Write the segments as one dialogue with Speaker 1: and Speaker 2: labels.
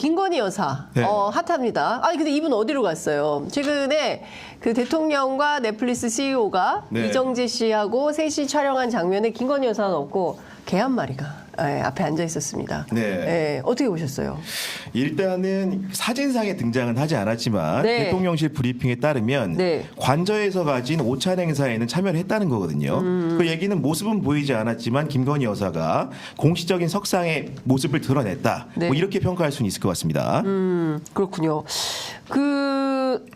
Speaker 1: 김건희 여사
Speaker 2: 네.
Speaker 1: 핫합니다. 아니 근데 이분 어디로 갔어요? 최근에 그 대통령과 넷플릭스 CEO가
Speaker 2: 네.
Speaker 1: 이정재 씨하고 셋이 촬영한 장면에 김건희 여사는 없고 개 한 마리가 앞에 앉아 있었습니다.
Speaker 2: 네.
Speaker 1: 어떻게 보셨어요?
Speaker 2: 일단은 사진상에 등장은 하지 않았지만
Speaker 1: 네.
Speaker 2: 대통령실 브리핑에 따르면
Speaker 1: 네.
Speaker 2: 관저에서 가진 오찬 행사에는 참여를 했다는 거거든요. 그 얘기는 모습은 보이지 않았지만 김건희 여사가 공식적인 석상의 모습을 드러냈다.
Speaker 1: 네.
Speaker 2: 뭐 이렇게 평가할 수는 있을 것 같습니다.
Speaker 1: 그렇군요.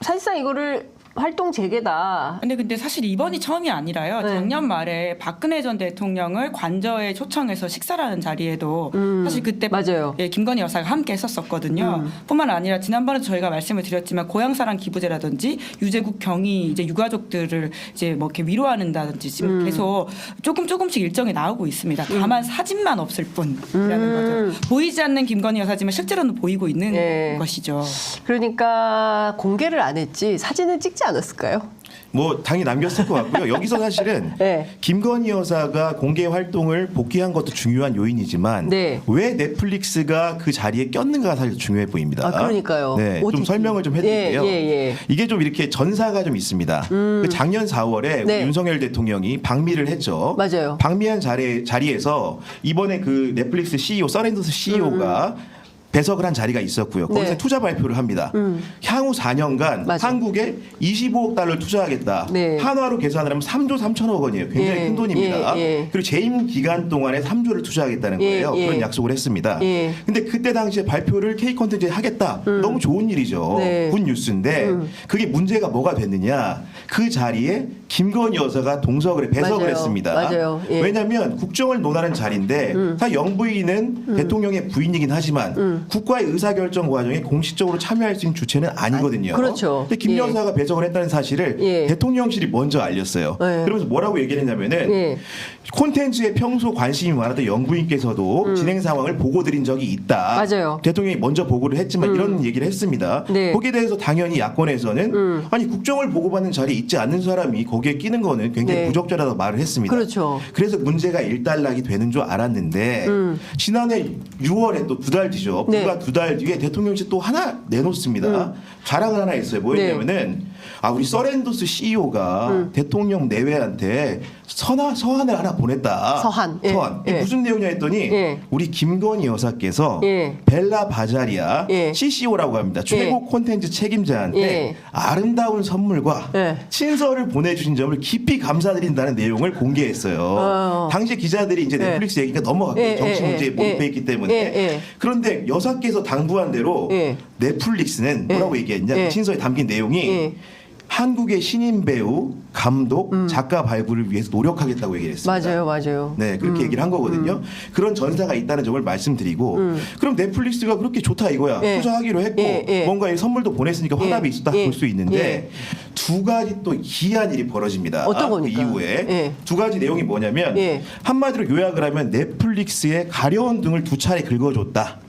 Speaker 1: 사실상 이거를 활동 재개다.
Speaker 3: 근데 사실 이번이 처음이 아니라요.
Speaker 1: 네.
Speaker 3: 작년 말에 박근혜 전 대통령을 관저에 초청해서 식사를 하는 자리에도 사실 그때
Speaker 1: 맞아요.
Speaker 3: 예, 김건희 여사가 함께 했었거든요. 뿐만 아니라 지난번에 저희가 말씀을 드렸지만 고향사랑 기부제라든지 유재국 경위 이제 유가족들을 이제 뭐 이렇게 위로하는다든지 지금 계속 조금씩 일정이 나오고 있습니다. 다만 사진만 없을 뿐이라는 거죠. 보이지 않는 김건희 여사지만 실제로는 보이고 있는
Speaker 1: 네.
Speaker 3: 것이죠.
Speaker 1: 그러니까 공개를 안 했지 사진을 찍지 않았을까요?
Speaker 2: 뭐 당연히 남겼을 것 같고요. 여기서 사실은
Speaker 1: 네.
Speaker 2: 김건희 여사가 공개 활동을 복귀한 것도 중요한 요인이지만
Speaker 1: 네.
Speaker 2: 왜 넷플릭스가 그 자리에 꼈는가가 사실 중요해 보입니다.
Speaker 1: 아, 그러니까요.
Speaker 2: 네, 좀
Speaker 1: OTT.
Speaker 2: 설명을 좀 해드릴게요.
Speaker 1: 예.
Speaker 2: 이게 좀 이렇게 전사가 좀 있습니다. 그 작년 4월에
Speaker 1: 네.
Speaker 2: 윤석열 대통령이 방미를 했죠.
Speaker 1: 맞아요.
Speaker 2: 방미한 자리에서 이번에 그 넷플릭스 CEO 서렌더스 CEO가 배석을 한 자리가 있었고요. 거기서
Speaker 1: 네.
Speaker 2: 투자 발표를 합니다. 향후 4년간
Speaker 1: 맞아.
Speaker 2: 한국에 25억 달러를 투자하겠다.
Speaker 1: 네.
Speaker 2: 한화로 계산을 하면 3조 3천억 원이에요. 굉장히
Speaker 1: 예,
Speaker 2: 큰 돈입니다.
Speaker 1: 예.
Speaker 2: 그리고 재임 기간 동안에 3조를 투자하겠다는
Speaker 1: 예,
Speaker 2: 거예요.
Speaker 1: 예.
Speaker 2: 그런 약속을 했습니다.
Speaker 1: 예.
Speaker 2: 근데 그때 당시에 발표를 K컨텐츠에 하겠다. 너무 좋은 일이죠.
Speaker 1: 네.
Speaker 2: 굿 뉴스인데 그게 문제가 뭐가 됐느냐. 그 자리에 김건희 여사가 동석을 해 배석을
Speaker 1: 맞아요.
Speaker 2: 했습니다.
Speaker 1: 맞아요. 예.
Speaker 2: 왜냐하면 국정을 논하는 자리인데 다 영부인은 대통령의 부인이긴 하지만 국가의 의사결정 과정에 공식적으로 참여할 수 있는 주체는 아니거든요.
Speaker 1: 그렇죠.
Speaker 2: 근데 김
Speaker 1: 예.
Speaker 2: 여사가 배석을 했다는 사실을
Speaker 1: 예.
Speaker 2: 대통령실이 먼저 알렸어요.
Speaker 1: 예.
Speaker 2: 그러면서 뭐라고 얘기를 했냐면은
Speaker 1: 예.
Speaker 2: 콘텐츠에 평소 관심이 많았던 영부인께서도 진행 상황을 보고 드린 적이 있다.
Speaker 1: 맞아요.
Speaker 2: 대통령이 먼저 보고를 했지만 이런 얘기를 했습니다.
Speaker 1: 네.
Speaker 2: 거기에 대해서 당연히 야권에서는 아니 국정을 보고받는 자리에 있지 않는 사람이 거기에 끼는 거는 굉장히
Speaker 1: 네.
Speaker 2: 부적절하다고 말을 했습니다.
Speaker 1: 그렇죠.
Speaker 2: 그래서 문제가 일단락이 되는 줄 알았는데 지난해 6월에 또 두 달 뒤죠.
Speaker 1: 네.
Speaker 2: 불과 두 달 뒤에 대통령실 또 하나 내놓습니다. 자랑을 하나 했어요. 뭐였냐면은 우리 서렌도스 CEO가 대통령 내외한테 서한을 하나 보냈다.
Speaker 1: 서한. 예.
Speaker 2: 이게
Speaker 1: 예.
Speaker 2: 무슨 내용이냐 했더니
Speaker 1: 예.
Speaker 2: 우리 김건희 여사께서
Speaker 1: 예.
Speaker 2: 벨라 바자리아
Speaker 1: 예.
Speaker 2: CCO라고 합니다. 최고 콘텐츠 책임자한테
Speaker 1: 예.
Speaker 2: 아름다운 선물과
Speaker 1: 예.
Speaker 2: 친서를 보내주신 점을 깊이 감사드린다는 내용을 공개했어요. 당시 기자들이 이제 넷플릭스 얘기가 넘어갔고
Speaker 1: 예.
Speaker 2: 정치 문제에
Speaker 1: 예.
Speaker 2: 몰입해 있기 때문에
Speaker 1: 예.
Speaker 2: 그런데 여사께서 당부한 대로
Speaker 1: 예.
Speaker 2: 넷플릭스는 뭐라고 얘기했냐
Speaker 1: 예.
Speaker 2: 친서에 담긴 내용이
Speaker 1: 예.
Speaker 2: 한국의 신인 배우, 감독, 작가 발굴을 위해서 노력하겠다고 얘기를 했습니다.
Speaker 1: 맞아요.
Speaker 2: 네, 그렇게 얘기를 한 거거든요. 그런 전사가 있다는 점을 말씀드리고, 그럼 넷플릭스가 그렇게 좋다 이거야.
Speaker 1: 예.
Speaker 2: 투자하기로 했고,
Speaker 1: 예.
Speaker 2: 뭔가 이 선물도 보냈으니까 화답이 있었다
Speaker 1: 예.
Speaker 2: 볼 수 있는데,
Speaker 1: 예.
Speaker 2: 두 가지 또 희한 일이 벌어집니다.
Speaker 1: 어떤
Speaker 2: 그
Speaker 1: 겁니까?
Speaker 2: 이후에.
Speaker 1: 예.
Speaker 2: 두 가지 내용이 뭐냐면,
Speaker 1: 예.
Speaker 2: 한마디로 요약을 하면 넷플릭스에 가려운 등을 두 차례 긁어줬다.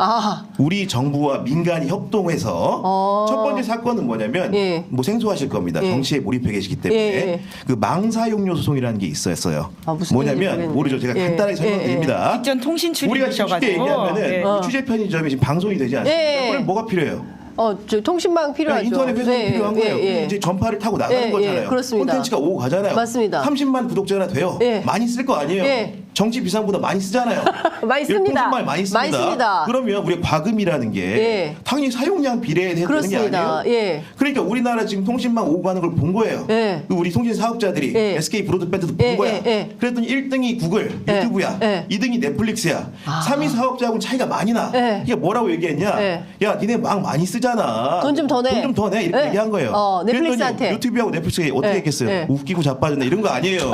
Speaker 2: 우리 정부와 민간이 협동해서 첫 번째 사건은 뭐냐면
Speaker 1: 예.
Speaker 2: 뭐 생소하실 겁니다.
Speaker 1: 예.
Speaker 2: 정치에 몰입해 계시기 때문에
Speaker 1: 예.
Speaker 2: 그 망사용료 소송이라는 게 있었어요.
Speaker 1: 무슨 얘기인지
Speaker 2: 뭐냐면
Speaker 1: 모르겠네.
Speaker 2: 모르죠. 제가
Speaker 1: 예.
Speaker 2: 간단하게 설명드립니다.
Speaker 3: 직전 통신
Speaker 2: 우리가 쉽게
Speaker 3: 출입이셔가지고
Speaker 2: 얘기하면은
Speaker 3: 예.
Speaker 2: 이 취재 편의점이 지금 방송이 되지 않습니까?
Speaker 1: 예.
Speaker 2: 그럼 뭐가 필요해요?
Speaker 1: 저 통신망 필요하죠.
Speaker 2: 인터넷 회선이 필요한 거예요. 그럼 이제 전파를 타고 나가는
Speaker 1: 예,
Speaker 2: 거잖아요.
Speaker 1: 예, 그렇습니다.
Speaker 2: 콘텐츠가 오고 가잖아요.
Speaker 1: 맞습니다.
Speaker 2: 30만 구독자나 돼요.
Speaker 1: 예.
Speaker 2: 많이 쓸 거 아니에요.
Speaker 1: 예.
Speaker 2: 정치 비상보다 많이 쓰잖아요.
Speaker 1: 많이 씁니다.
Speaker 2: 통신망 많이 씁니다.
Speaker 1: 많이 씁니다.
Speaker 2: 그러면 우리 과금이라는 게
Speaker 1: 예.
Speaker 2: 당연히 사용량 비례해야 되는 게
Speaker 1: 그렇습니다.
Speaker 2: 아니에요.
Speaker 1: 예.
Speaker 2: 그러니까 우리나라 지금 통신망 오고 가는 걸 본 거예요.
Speaker 1: 예.
Speaker 2: 우리 통신 사업자들이
Speaker 1: 예.
Speaker 2: SK 브로드밴드도 본
Speaker 1: 예,
Speaker 2: 거야.
Speaker 1: 예, 예.
Speaker 2: 그랬더니 1등이 구글,
Speaker 1: 예.
Speaker 2: 유튜브야.
Speaker 1: 예.
Speaker 2: 2등이 넷플릭스야. 3위 사업자하고는 차이가 많이 나.
Speaker 1: 예.
Speaker 2: 이게 뭐라고 얘기했냐?
Speaker 1: 예.
Speaker 2: 야, 니네 망 많이 쓰잖아.
Speaker 1: 돈 좀 더 내.
Speaker 2: 돈 좀 더 내. 이렇게
Speaker 1: 예.
Speaker 2: 얘기한 거예요.
Speaker 1: 넷플릭스한테.
Speaker 2: 그랬더니 유튜브하고 넷플릭스가 어떻게
Speaker 1: 예.
Speaker 2: 했겠어요?
Speaker 1: 예.
Speaker 2: 웃기고 자빠졌나 이런 거 아니에요.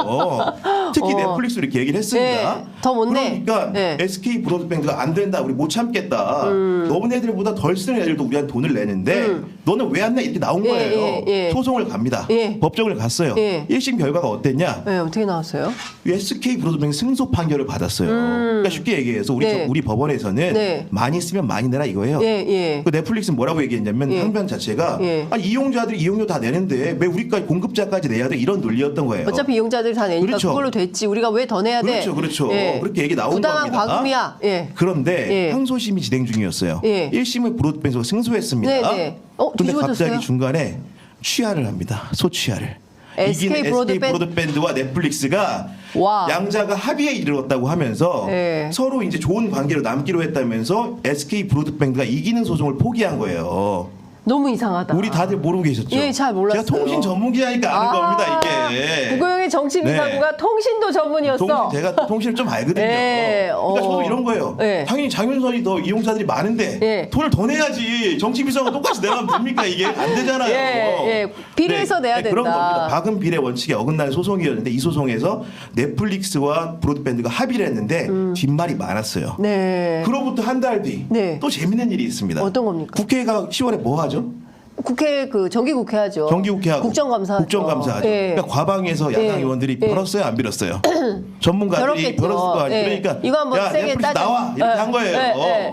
Speaker 2: 특히 넷플릭스 이렇게 얘기를 했습니다.
Speaker 1: 예. 더 못 내.
Speaker 2: 그러니까
Speaker 1: 예.
Speaker 2: SK 브로드밴드가 안 된다. 우리 못 참겠다. 너네들보다 덜 쓰는 애들도 우리한테 돈을 내는데 너는 왜 안 내? 이렇게 나온
Speaker 1: 예,
Speaker 2: 거예요.
Speaker 1: 예, 예.
Speaker 2: 소송을 갑니다.
Speaker 1: 예.
Speaker 2: 법정을 갔어요.
Speaker 1: 예.
Speaker 2: 1심 결과가 어땠냐?
Speaker 1: 네, 어떻게 나왔어요?
Speaker 2: SK 브로드밴드 승소 판결을 받았어요. 그러니까 쉽게 얘기해서
Speaker 1: 네.
Speaker 2: 우리 법원에서는
Speaker 1: 네.
Speaker 2: 많이 쓰면 많이 내라 이거예요.
Speaker 1: 예.
Speaker 2: 그 넷플릭스는 뭐라고 얘기했냐면
Speaker 1: 예.
Speaker 2: 항변 자체가
Speaker 1: 예.
Speaker 2: 아니, 이용자들이 이용료 다 내는데 왜 우리까지 공급자까지 내야 돼 이런 논리였던 거예요.
Speaker 1: 어차피 이용자들이 다 내니까
Speaker 2: 그렇죠.
Speaker 1: 그걸로 됐지. 우리가 왜 더 내야 돼?
Speaker 2: 그렇죠. 그렇죠.
Speaker 1: 예.
Speaker 2: 그렇게 얘기 나온
Speaker 1: 부당한
Speaker 2: 겁니다.
Speaker 1: 과금이야. 예.
Speaker 2: 그런데
Speaker 1: 예.
Speaker 2: 항소심이 진행 중이었어요.
Speaker 1: 예.
Speaker 2: 1심은 브로드밴드가 승소했습니다.
Speaker 1: 네네.
Speaker 2: 근데
Speaker 1: 뒤집어졌어요?
Speaker 2: 갑자기 중간에 취하를 합니다. 소취하를.
Speaker 1: SK
Speaker 2: 이긴 브로드밴드와 넷플릭스가
Speaker 1: 와.
Speaker 2: 양자가 합의에 이르렀다고 하면서
Speaker 1: 예.
Speaker 2: 서로 이제 좋은 관계로 남기로 했다면서 SK 브로드밴드가 이기는 소송을 포기한 거예요.
Speaker 1: 너무 이상하다.
Speaker 2: 우리 다들 모르고 계셨죠?
Speaker 1: 예, 잘 몰랐어요.
Speaker 2: 제가 통신 전문기자니까 아는 겁니다, 이게.
Speaker 1: 구구영의 정치비상구가 통신도 전문이었어.
Speaker 2: 제가 통신을 좀 알거든요.
Speaker 1: 예,
Speaker 2: 그러니까 저도 이런 거예요.
Speaker 1: 예.
Speaker 2: 당연히 장윤선이 더 이용자들이 많은데
Speaker 1: 예.
Speaker 2: 돈을 더 내야지. 정치비상과 똑같이 내가면 됩니까? 이게 안 되잖아요.
Speaker 1: 예. 비례해서 내야 된다.
Speaker 2: 그런 겁니다. 박은 비례 원칙에 어긋나는 소송이었는데 이 소송에서 넷플릭스와 브로드밴드가 합의를 했는데 뒷말이 많았어요.
Speaker 1: 네.
Speaker 2: 그로부터 한 달 뒤 또
Speaker 1: 네.
Speaker 2: 재밌는 일이 있습니다.
Speaker 1: 어떤 겁니까?
Speaker 2: 국회가 10월에 뭐 하죠?
Speaker 1: 국회 정기국회 하죠.
Speaker 2: 정기국회하고
Speaker 1: 국정감사.
Speaker 2: 국정감사하죠.
Speaker 1: 예.
Speaker 2: 그러니까 과방에서 야당
Speaker 1: 예.
Speaker 2: 의원들이
Speaker 1: 예.
Speaker 2: 벌었어요, 안 빌었어요? 전문가들이
Speaker 1: 벌었겠죠.
Speaker 2: 벌었을 거 아니에요.
Speaker 1: 예.
Speaker 2: 그러니까
Speaker 1: 이거 한번
Speaker 2: 야,
Speaker 1: 세게
Speaker 2: 넷플릭스
Speaker 1: 따져.
Speaker 2: 나와 이렇게
Speaker 1: 예.
Speaker 2: 한 거예요.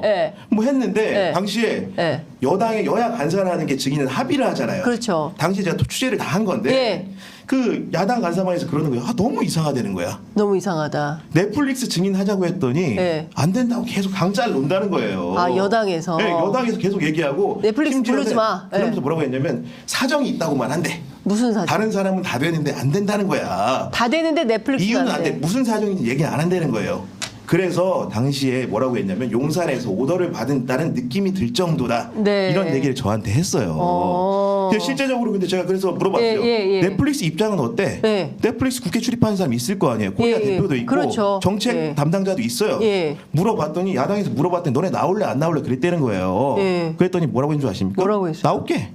Speaker 1: 예.
Speaker 2: 뭐 했는데
Speaker 1: 예.
Speaker 2: 당시에
Speaker 1: 예.
Speaker 2: 여당의 여야 간사라는 게 증인은 합의를 하잖아요.
Speaker 1: 그렇죠.
Speaker 2: 당시 제가 취재를 다 한 건데
Speaker 1: 예.
Speaker 2: 그 야당 간사만에서 그러는 거예요. 너무 이상하다는 거야.
Speaker 1: 너무 이상하다.
Speaker 2: 넷플릭스 증인 하자고 했더니
Speaker 1: 예.
Speaker 2: 안 된다고 계속 강짜를 논다는 거예요.
Speaker 1: 아, 여당에서.
Speaker 2: 네, 여당에서 계속 얘기하고
Speaker 1: 넷플릭스
Speaker 2: 심지어는
Speaker 1: 부르지 마. 예.
Speaker 2: 그러면서 뭐라고 했냐면 사정이 있다고만 한대.
Speaker 1: 무슨 사정?
Speaker 2: 다른 사람은 다 되는데 안 된다는 거야.
Speaker 1: 다 되는데 넷플릭스
Speaker 2: 이유는 안 돼. 무슨 사정인지 얘기 안 한다는 거예요. 그래서 당시에 뭐라고 했냐면 용산에서 오더를 받은다는 느낌이 들 정도다.
Speaker 1: 네.
Speaker 2: 이런 얘기를 저한테 했어요. 근데 실제적으로 근데 제가 그래서 물어봤어요.
Speaker 1: 예.
Speaker 2: 넷플릭스 입장은 어때?
Speaker 1: 예.
Speaker 2: 넷플릭스 국회 출입하는 사람 있을 거 아니에요. 코리아
Speaker 1: 예.
Speaker 2: 대표도 있고
Speaker 1: 그렇죠.
Speaker 2: 정책
Speaker 1: 예.
Speaker 2: 담당자도 있어요.
Speaker 1: 예.
Speaker 2: 물어봤더니 야당에서 물어봤더니 너네 나올래 안 나올래 그랬다는 거예요.
Speaker 1: 예.
Speaker 2: 그랬더니 뭐라고 했는 줄 아십니까?
Speaker 1: 뭐라고 했어요?
Speaker 2: 나올게.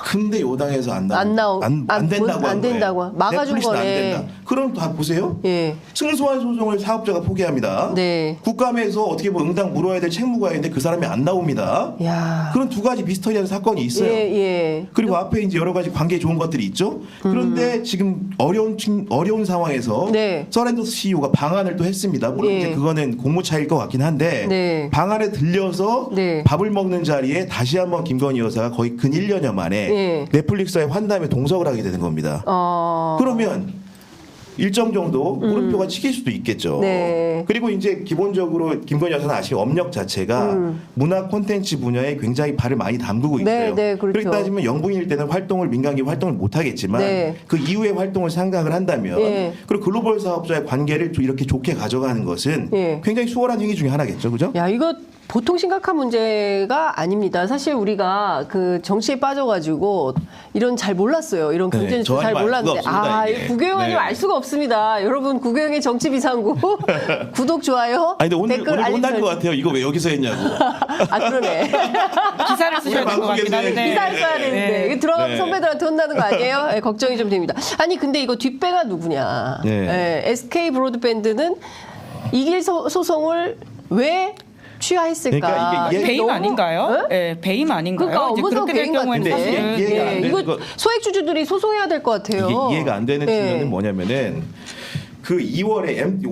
Speaker 2: 근데 여당에서 안
Speaker 1: 안
Speaker 2: 된다고 한
Speaker 1: 된다고.
Speaker 2: 거예요.
Speaker 1: 막아준
Speaker 2: 넷플릭스는 안
Speaker 1: 거네.
Speaker 2: 된다. 그럼 다 보세요.
Speaker 1: 예.
Speaker 2: 승소한 소송을 사업자가 포기합니다.
Speaker 1: 네.
Speaker 2: 국감에서 어떻게 보면 응당 물어야 될 책무가 있는데 그 사람이 안 나옵니다.
Speaker 1: 야.
Speaker 2: 그런 두 가지 미스터리한 사건이 있어요.
Speaker 1: 예.
Speaker 2: 그리고 앞에 이제 여러 가지 관계 좋은 것들이 있죠. 그런데 지금 어려운 상황에서
Speaker 1: 네.
Speaker 2: 서렌더스 CEO가 방안을 또 했습니다. 물론
Speaker 1: 예.
Speaker 2: 이제 그거는 공모 차일 것 같긴 한데
Speaker 1: 네.
Speaker 2: 방안에 들려서
Speaker 1: 네.
Speaker 2: 밥을 먹는 자리에 다시 한번 김건희 여사가 거의 근 1년여 만에
Speaker 1: 예.
Speaker 2: 넷플릭스와의 환담에 동석을 하게 되는 겁니다. 그러면 일정 정도 물음표가 찍힐 수도 있겠죠.
Speaker 1: 네.
Speaker 2: 그리고 이제 기본적으로 김건희 여사는 아시는 업력 자체가 문화 콘텐츠 분야에 굉장히 발을 많이 담그고
Speaker 1: 네,
Speaker 2: 있어요.
Speaker 1: 네, 그렇죠.
Speaker 2: 그렇게 따지면 영부인일 때는 민간기업 활동을 못 하겠지만
Speaker 1: 네.
Speaker 2: 그 이후의 활동을 생각을 한다면
Speaker 1: 예.
Speaker 2: 그리고 글로벌 사업자의 관계를 이렇게 좋게 가져가는 것은
Speaker 1: 예.
Speaker 2: 굉장히 수월한 행위 중에 하나겠죠. 그죠?
Speaker 1: 야, 이거 보통 심각한 문제가 아닙니다. 사실 우리가 그 정치에 빠져가지고 이런 잘 몰랐어요. 이런 경제 뉴스
Speaker 2: 저한테
Speaker 1: 잘
Speaker 2: 알 수가
Speaker 1: 몰랐는데.
Speaker 2: 없습니다, 이게.
Speaker 1: 구경원님
Speaker 2: 네.
Speaker 1: 알 수가 없습니다. 여러분, 구경의 정치비상구 구독, 좋아요.
Speaker 2: 아니 근데
Speaker 1: 댓글
Speaker 2: 오늘
Speaker 1: 알림
Speaker 2: 혼날 것
Speaker 1: 설정.
Speaker 2: 같아요. 이거 왜 여기서 했냐고.
Speaker 1: 아, 그러네.
Speaker 3: 기사를 쓰셔야 될 것 같긴 한데.
Speaker 1: 기사를 써야 되는데. 이거 들어가면
Speaker 2: 네.
Speaker 1: 선배들한테 혼나는 거 아니에요? 네, 걱정이 좀 됩니다. 아니, 근데 이거 뒷배가 누구냐.
Speaker 2: 네.
Speaker 1: SK 브로드밴드는 이길 소송을 왜 취하했을까?
Speaker 2: 그러니까 이게
Speaker 3: 배임
Speaker 1: 너무-
Speaker 3: 아닌가요?
Speaker 1: 예?
Speaker 3: 네, 배임 아닌가요?
Speaker 1: 그러니까
Speaker 3: 이제
Speaker 1: 업무상
Speaker 3: 그렇게 될
Speaker 1: 배임
Speaker 3: 경우에는
Speaker 1: 같은데.
Speaker 2: 사실은 이해가 안 되는
Speaker 1: 이거
Speaker 2: 거-
Speaker 1: 소액주주들이 소송해야 될 것 같아요.
Speaker 2: 이게 이해가 안 되는
Speaker 1: 예.
Speaker 2: 측면은 뭐냐면은 그 2월에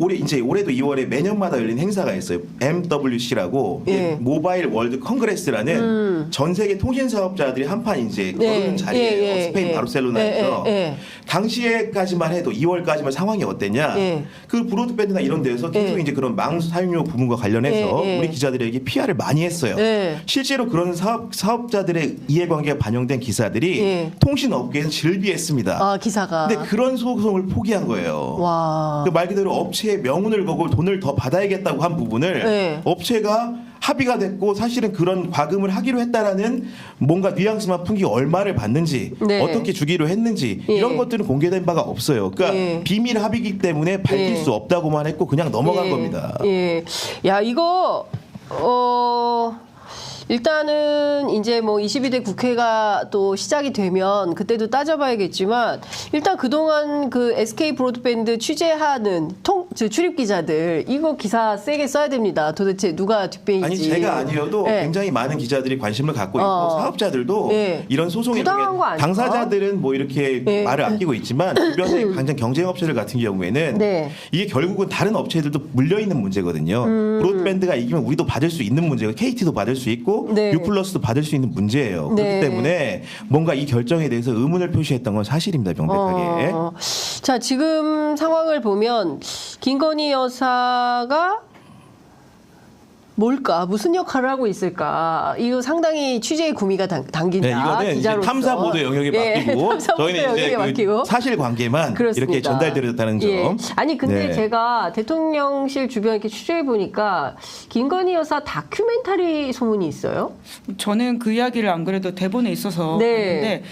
Speaker 2: 올해도 2월에 매년마다 열린 행사가 있어요. MWC라고
Speaker 1: 예.
Speaker 2: 모바일 월드 컨그레스라는 전 세계 통신 사업자들이 한판 이제 거르는 자리예요. 스페인 바르셀로나에서 당시에까지만 해도 2월까지만 상황이 어땠냐?
Speaker 1: 예.
Speaker 2: 그 브로드밴드나 이런 데서 계속
Speaker 1: 예.
Speaker 2: 이제 그런 망 사용료 부분과 관련해서
Speaker 1: 예.
Speaker 2: 우리 기자들에게 PR을 많이 했어요.
Speaker 1: 예.
Speaker 2: 실제로 그런 사업자들의 이해관계가 반영된 기사들이
Speaker 1: 예.
Speaker 2: 통신업계에서 즐비했습니다.
Speaker 1: 아, 기사가.
Speaker 2: 근데 그런 소송을 포기한 거예요.
Speaker 1: 와.
Speaker 2: 그 말 그대로 업체의 명운을 걸고 돈을 더 받아야겠다고 한 부분을
Speaker 1: 네.
Speaker 2: 업체가 합의가 됐고 사실은 그런 과금을 하기로 했다라는 뭔가 뉘앙스만 풍기 얼마를 받는지
Speaker 1: 네.
Speaker 2: 어떻게 주기로 했는지
Speaker 1: 예.
Speaker 2: 이런 것들은 공개된 바가 없어요. 그러니까
Speaker 1: 예.
Speaker 2: 비밀 합의이기 때문에 밝힐
Speaker 1: 예.
Speaker 2: 수 없다고만 했고 그냥 넘어간
Speaker 1: 예.
Speaker 2: 겁니다.
Speaker 1: 예. 야, 이거 일단은 이제 뭐 22대 국회가 또 시작이 되면 그때도 따져봐야겠지만 일단 그동안 그 SK 브로드밴드 취재하는 출입 기자들 이거 기사 세게 써야 됩니다. 도대체 누가 뒷배인지.
Speaker 2: 아니 제가 아니어도
Speaker 1: 예.
Speaker 2: 굉장히 많은 기자들이 관심을 갖고 있고 사업자들도
Speaker 1: 예.
Speaker 2: 이런 소송에
Speaker 1: 부당한 거 아닐까?
Speaker 2: 당사자들은 뭐 이렇게
Speaker 1: 예.
Speaker 2: 말을 아끼고 있지만 주변에 당장 경쟁업체들 같은 경우에는
Speaker 1: 네.
Speaker 2: 이게 결국은 다른 업체들도 물려 있는 문제거든요. 브로드밴드가 이기면 우리도 받을 수 있는 문제고 KT도 받을 수 있고
Speaker 1: 네.
Speaker 2: 유플러스도 받을 수 있는 문제예요.
Speaker 1: 네.
Speaker 2: 그렇기 때문에 뭔가 이 결정에 대해서 의문을 표시했던 건 사실입니다. 명백하게.
Speaker 1: 자, 지금 상황을 보면 김건희 여사가 뭘까? 무슨 역할을 하고 있을까? 이거 상당히 취재의 구미가 당긴다.
Speaker 2: 네, 이거는 이제
Speaker 1: 기자로서.
Speaker 2: 탐사 보도 영역에 맡기고
Speaker 1: 탐사 보도
Speaker 2: 저희는 이제
Speaker 1: 영역에 맡기고.
Speaker 2: 그 사실관계만
Speaker 1: 그렇습니다.
Speaker 2: 이렇게 전달드렸다는 점.
Speaker 1: 예. 아니 근데
Speaker 2: 네.
Speaker 1: 제가 대통령실 주변 이렇게 취재해 보니까 김건희 여사 다큐멘터리 소문이 있어요.
Speaker 3: 저는 그 이야기를 안 그래도 대본에 있어서
Speaker 1: 네.
Speaker 3: 봤는데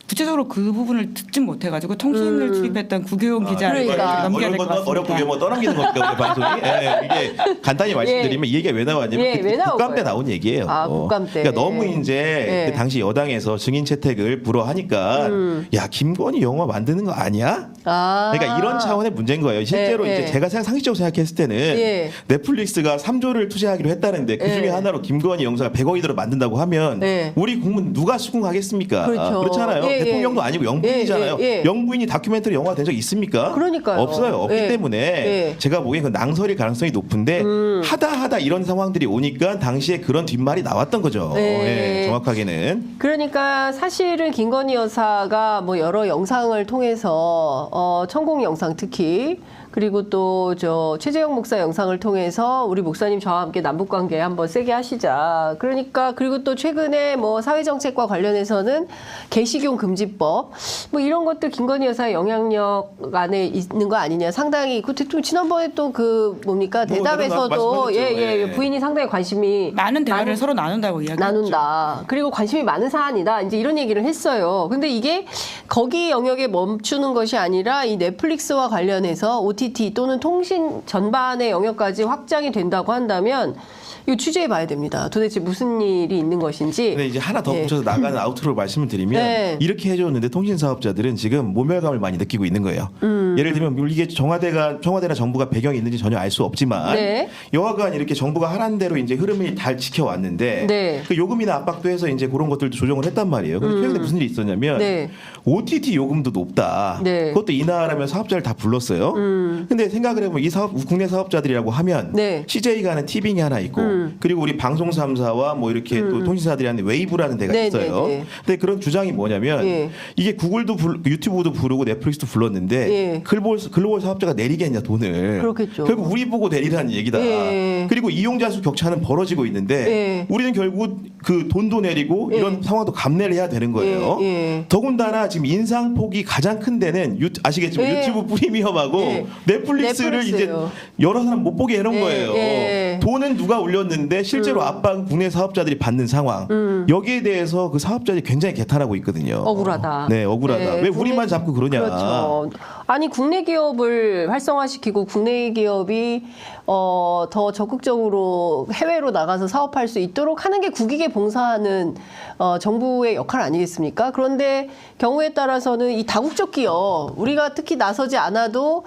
Speaker 3: 구체적으로 그 부분을 듣진 못해가지고 통신을 출입했던 구교용 기자를
Speaker 1: 그러니까.
Speaker 3: 넘겨야 될 것 같습니다.
Speaker 2: 어렵고 뭐 떠넘기는 겁니까 우리 방송이? 예, 이게 간단히 말씀드리면 이 얘기가 왜 나왔냐면
Speaker 1: 예, 왜 나온
Speaker 2: 국감 때
Speaker 1: 거예요?
Speaker 2: 나온 얘기예요.
Speaker 1: 아, 국감 때.
Speaker 2: 그러니까 너무 이제
Speaker 1: 예.
Speaker 2: 그 당시 여당에서 증인 채택을 불허하니까 야 김건희 영화 만드는 거 아니야?
Speaker 1: 아.
Speaker 2: 그러니까 이런 차원의 문제인 거예요. 실제로
Speaker 1: 예,
Speaker 2: 이제
Speaker 1: 예.
Speaker 2: 제가 상식적으로 생각했을 때는
Speaker 1: 예.
Speaker 2: 넷플릭스가 3조를 투자하기로 했다는데 그 중에
Speaker 1: 예.
Speaker 2: 하나로 김건희 영화가 100억이 들어 만든다고 하면
Speaker 1: 예.
Speaker 2: 우리 국민 누가 수긍하겠습니까?
Speaker 1: 그렇죠.
Speaker 2: 그렇잖아요.
Speaker 1: 예, 예.
Speaker 2: 대통령도 아니고 영부인이잖아요.
Speaker 1: 예, 예, 예.
Speaker 2: 영부인이 다큐멘터리 영화 된 적 있습니까?
Speaker 1: 그러니까요.
Speaker 2: 없어요. 없기
Speaker 1: 예.
Speaker 2: 때문에
Speaker 1: 예.
Speaker 2: 제가 보기엔 그 낭설일 가능성이 높은데 하다 이런 상황들이 오니까 당시에 그런 뒷말이 나왔던 거죠.
Speaker 1: 예.
Speaker 2: 예, 정확하게는.
Speaker 1: 그러니까 사실은 김건희 여사가 뭐 여러 영상을 통해서 천공 영상 특히 그리고 또 저 최재형 목사 영상을 통해서 우리 목사님 저와 함께 남북 관계 한번 세게 하시자. 그러니까 그리고 또 최근에 뭐 사회 정책과 관련해서는 개식용 금지법 뭐 이런 것들 김건희 여사의 영향력 안에 있는 거 아니냐. 상당히 그 대통령 지난번에 또 그 뭡니까
Speaker 2: 뭐
Speaker 1: 대답에서도
Speaker 2: 말씀하셨죠.
Speaker 1: 예,
Speaker 2: 예.
Speaker 1: 부인이 상당히 관심이
Speaker 3: 많은 대화를
Speaker 1: 많은-
Speaker 3: 서로 나눈다고 이야기했죠.
Speaker 1: 나눈다. 그리고 관심이 많은 사안이다. 이제 이런 얘기를 했어요. 근데 이게 거기 영역에 멈추는 것이 아니라 이 넷플릭스와 관련해서 OTT 또는 통신 전반의 영역까지 확장이 된다고 한다면 이거 취재해 봐야 됩니다. 도대체 무슨 일이 있는 것인지.
Speaker 2: 근데 이제 하나 더
Speaker 1: 예.
Speaker 2: 붙여서 나가는 아우트로 말씀을 드리면
Speaker 1: 네.
Speaker 2: 이렇게 해줬는데 통신 사업자들은 지금 모멸감을 많이 느끼고 있는 거예요. 예를 들면 이게 청와대나 정부가 배경이 있는지 전혀 알 수 없지만
Speaker 1: 네.
Speaker 2: 여하간 이렇게 정부가 하라는 대로 이제 흐름이 잘 지켜왔는데
Speaker 1: 네.
Speaker 2: 그 요금이나 압박도 해서 이제 그런 것들도 조정을 했단 말이에요. 근데 최근에 무슨 일이 있었냐면
Speaker 1: 네.
Speaker 2: OTT 요금도 높다.
Speaker 1: 네.
Speaker 2: 그것도 인하하라면 사업자를 다 불렀어요. 근데 생각을 해보면 이 사업 국내 사업자들이라고 하면
Speaker 1: 네.
Speaker 2: CJ가 하는 티빙이 하나 있고 그리고 우리 방송 3사와 뭐 이렇게 또 통신사들이 하는 웨이브라는 데가
Speaker 1: 네,
Speaker 2: 있어요.
Speaker 1: 네, 네.
Speaker 2: 근데 그런 주장이 뭐냐면
Speaker 1: 예.
Speaker 2: 이게 구글도 유튜브도 부르고 넷플릭스도 불렀는데
Speaker 1: 예.
Speaker 2: 글로벌 사업자가 내리겠냐 돈을.
Speaker 1: 그렇겠죠.
Speaker 2: 결국 우리 보고 내리라는 얘기다.
Speaker 1: 예.
Speaker 2: 그리고 이용자 수 격차는 벌어지고 있는데
Speaker 1: 예.
Speaker 2: 우리는 결국 그 돈도 내리고
Speaker 1: 예.
Speaker 2: 이런 상황도 감내를 해야 되는 거예요.
Speaker 1: 예, 예.
Speaker 2: 더군다나 지금 인상폭이 가장 큰 데는 아시겠지만
Speaker 1: 예.
Speaker 2: 유튜브 프리미엄하고
Speaker 1: 예.
Speaker 2: 넷플릭스를 이제
Speaker 1: 넷플릭스예요.
Speaker 2: 여러 사람 못 보게 해놓은
Speaker 1: 예,
Speaker 2: 거예요.
Speaker 1: 예.
Speaker 2: 돈은 누가 올렸는데 실제로 압박 국내 사업자들이 받는 상황 여기에 대해서 그 사업자들이 굉장히 개탄하고 있거든요.
Speaker 1: 억울하다.
Speaker 2: 네, 억울하다.
Speaker 1: 네,
Speaker 2: 왜
Speaker 1: 국내-
Speaker 2: 우리만 잡고 그러냐.
Speaker 1: 그렇죠. 아니 국내 기업을 활성화시키고 국내 기업이 더 적극적으로 해외로 나가서 사업할 수 있도록 하는 게 국익에 봉사하는 정부의 역할 아니겠습니까? 그런데 경우에 따라서는 이 다국적 기업 우리가 특히 나서지 않아도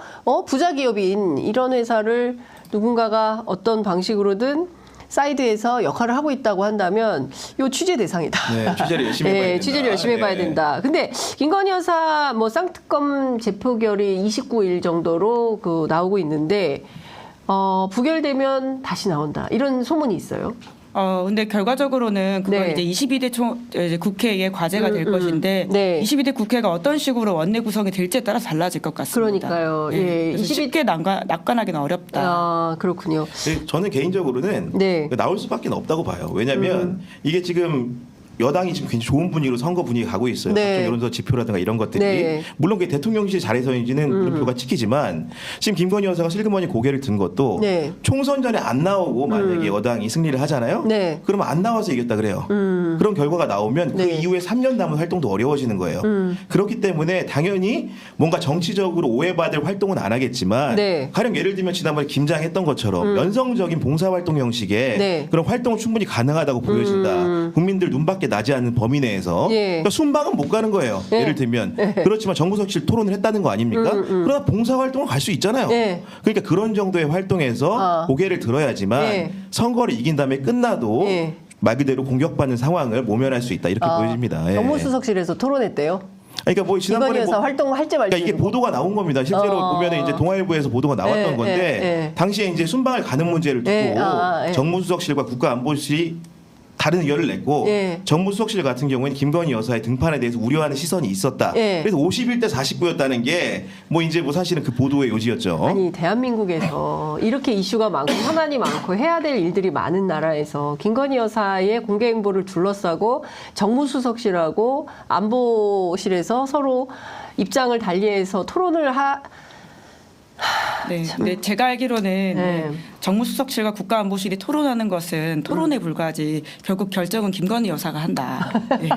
Speaker 1: 부자 기업인 이런 회사를 누군가가 어떤 방식으로든 사이드에서 역할을 하고 있다고 한다면 이 취재 대상이다.
Speaker 2: 네, 취재를 열심히 해봐야 된다.
Speaker 1: 취재를 열심히 해봐야
Speaker 2: 네.
Speaker 1: 된다. 근데 김건희 여사 뭐 쌍특검 재표결이 29일 정도로 그 나오고 있는데 부결되면 다시 나온다. 이런 소문이 있어요.
Speaker 3: 근데 결과적으로는 그건
Speaker 1: 네.
Speaker 3: 이제 22대 국회의 과제가 될 것인데
Speaker 1: 네.
Speaker 3: 22대 국회가 어떤 식으로 원내 구성이 될지에 따라 달라질 것 같습니다.
Speaker 1: 그러니까요. 예,
Speaker 3: 그래서
Speaker 1: 22
Speaker 3: 쉽게 낙관하기는 어렵다.
Speaker 1: 아, 그렇군요.
Speaker 2: 네, 저는 개인적으로는
Speaker 1: 네.
Speaker 2: 나올 수밖에 없다고 봐요. 왜냐하면 이게 지금 여당이 지금 굉장히 좋은 분위기로 선거 분위기 가고 있어요.
Speaker 1: 네.
Speaker 2: 각종 여론조사 지표라든가 이런 것들이
Speaker 1: 네.
Speaker 2: 물론 그게 대통령실 잘해서인지는 물음표가 찍히지만 지금 김건희 여사가 슬그머니 고개를 든 것도
Speaker 1: 네.
Speaker 2: 총선 전에 안 나오고 만약에 여당이 승리를 하잖아요.
Speaker 1: 네.
Speaker 2: 그러면 안 나와서 이겼다 그래요. 그런 결과가 나오면 그
Speaker 1: 네.
Speaker 2: 이후에 3년 남은 활동도 어려워지는 거예요. 그렇기 때문에 당연히 뭔가 정치적으로 오해받을 활동은 안 하겠지만
Speaker 1: 네.
Speaker 2: 가령 예를 들면 지난번에 김장 했던 것처럼 연성적인 봉사활동 형식의
Speaker 1: 네.
Speaker 2: 그런 활동은 충분히 가능하다고 보여진다. 국민들 눈밖에 나지 않는 범위 내에서
Speaker 1: 예.
Speaker 2: 그러니까 순방은 못 가는 거예요.
Speaker 1: 예.
Speaker 2: 예를 들면 그렇지만 정부석실 토론을 했다는 거 아닙니까? 그러나 봉사활동을 갈 수 있잖아요.
Speaker 1: 예.
Speaker 2: 그러니까 그런 정도의 활동에서 고개를 들어야지만
Speaker 1: 예.
Speaker 2: 선거를 이긴 다음에 끝나도
Speaker 1: 예.
Speaker 2: 말 그대로 공격받는 상황을 모면할 수 있다 이렇게 보여집니다. 예.
Speaker 1: 정무수석실에서 토론했대요.
Speaker 2: 그러니까 뭐
Speaker 1: 김건희
Speaker 2: 지난번에
Speaker 1: 여사 활동할지 말지.
Speaker 2: 그러니까 이게 보도가 나온 겁니다. 실제로 보면은 이제 동아일보에서 보도가 나왔던
Speaker 1: 예,
Speaker 2: 건데
Speaker 1: 예, 예.
Speaker 2: 당시에 이제 순방을 가는 문제를 두고
Speaker 1: 예, 예.
Speaker 2: 정무수석실과 국가안보실이 다른 의견을 냈고
Speaker 1: 예.
Speaker 2: 정무수석실 같은 경우에는 김건희 여사의 등판에 대해서 우려하는 시선이 있었다.
Speaker 1: 예.
Speaker 2: 그래서 51대 49였다는 게 뭐 이제 뭐 사실은 그 보도의 요지였죠.
Speaker 1: 아니 대한민국에서 이렇게 이슈가 많고 현안이 많고 해야 될 일들이 많은 나라에서 김건희 여사의 공개 행보를 둘러싸고 정무수석실하고 안보실에서 서로 입장을 달리해서 토론을
Speaker 3: 네, 근데 제가 알기로는
Speaker 1: 네.
Speaker 3: 정무수석실과 국가안보실이 토론하는 것은 토론에 불과하지 결국 결정은 김건희 여사가 한다. 예.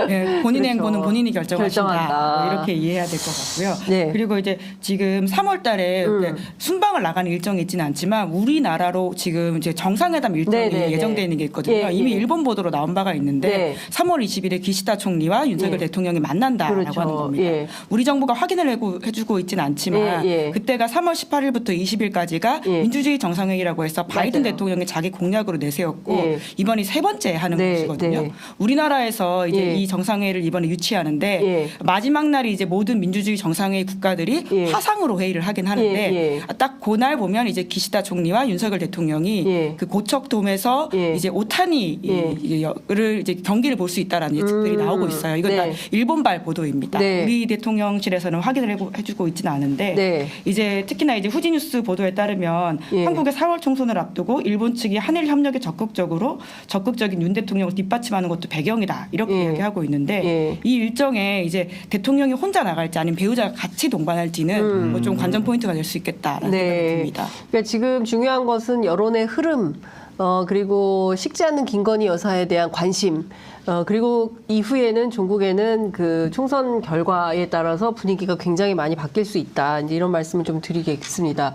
Speaker 3: 예, 본인의
Speaker 1: 그렇죠.
Speaker 3: 행보는 본인이 결정하신다.
Speaker 1: 결정한다.
Speaker 3: 뭐 이렇게 이해해야 될 것 같고요.
Speaker 1: 네.
Speaker 3: 그리고 이제 지금 3월달에 순방을 나가는 일정이 있지는 않지만 우리나라로 지금 이제 정상회담 일정이
Speaker 1: 네, 네, 네.
Speaker 3: 예정되어 있는 게 있거든요.
Speaker 1: 예,
Speaker 3: 이미
Speaker 1: 예.
Speaker 3: 일본 보도로 나온 바가 있는데
Speaker 1: 네.
Speaker 3: 3월 20일에 기시다 총리와 윤석열
Speaker 1: 예.
Speaker 3: 대통령이 만난다라고
Speaker 1: 그렇죠.
Speaker 3: 하는 겁니다.
Speaker 1: 예.
Speaker 3: 우리 정부가 확인을 해주고 있지는 않지만
Speaker 1: 예, 예.
Speaker 3: 그때가 3월 18일부터 20일까지가
Speaker 1: 예.
Speaker 3: 민주주의 정상회의라고 해서 바이든
Speaker 1: 맞아요.
Speaker 3: 대통령이 자기 공약으로 내세웠고
Speaker 1: 예.
Speaker 3: 이번이 세 번째 하는
Speaker 1: 네,
Speaker 3: 것이거든요.
Speaker 1: 네.
Speaker 3: 우리나라에서 이제
Speaker 1: 예.
Speaker 3: 이 정상회의를 이번에 유치하는데
Speaker 1: 예.
Speaker 3: 마지막 날이 이제 모든 민주주의 정상회의 국가들이
Speaker 1: 예.
Speaker 3: 화상으로 회의를 하긴 하는데
Speaker 1: 예, 예.
Speaker 3: 딱 그날 보면 이제 기시다 총리와 윤석열 대통령이
Speaker 1: 예.
Speaker 3: 그 고척돔에서
Speaker 1: 예.
Speaker 3: 이제 오타니를 이제 경기를 볼 수 있다라는 예측들이 나오고 있어요. 이건
Speaker 1: 네.
Speaker 3: 다 일본발 보도입니다.
Speaker 1: 네.
Speaker 3: 우리 대통령실에서는 확인을 해주고 있지는 않은데
Speaker 1: 네.
Speaker 3: 이제 특히나 이제 후지뉴스 보도에 따르면
Speaker 1: 예.
Speaker 3: 한국의 4월 총선을 앞두고 일본 측이 한일 협력에 적극적인 윤 대통령을 뒷받침하는 것도 배경이다 이렇게
Speaker 1: 예.
Speaker 3: 이야기하고 있는데
Speaker 1: 예.
Speaker 3: 이 일정에 이제 대통령이 혼자 나갈지 아니면 배우자가 같이 동반할지는 뭐좀 관전 포인트가 될 수 있겠다라는 생각이 듭니다.
Speaker 1: 그러니까 지금 중요한 것은 여론의 흐름, 그리고 식지 않는 김건희 여사에 대한 관심, 그리고 이후에는 종국에는 그 총선 결과에 따라서 분위기가 굉장히 많이 바뀔 수 있다. 이제 이런 말씀을 좀 드리겠습니다.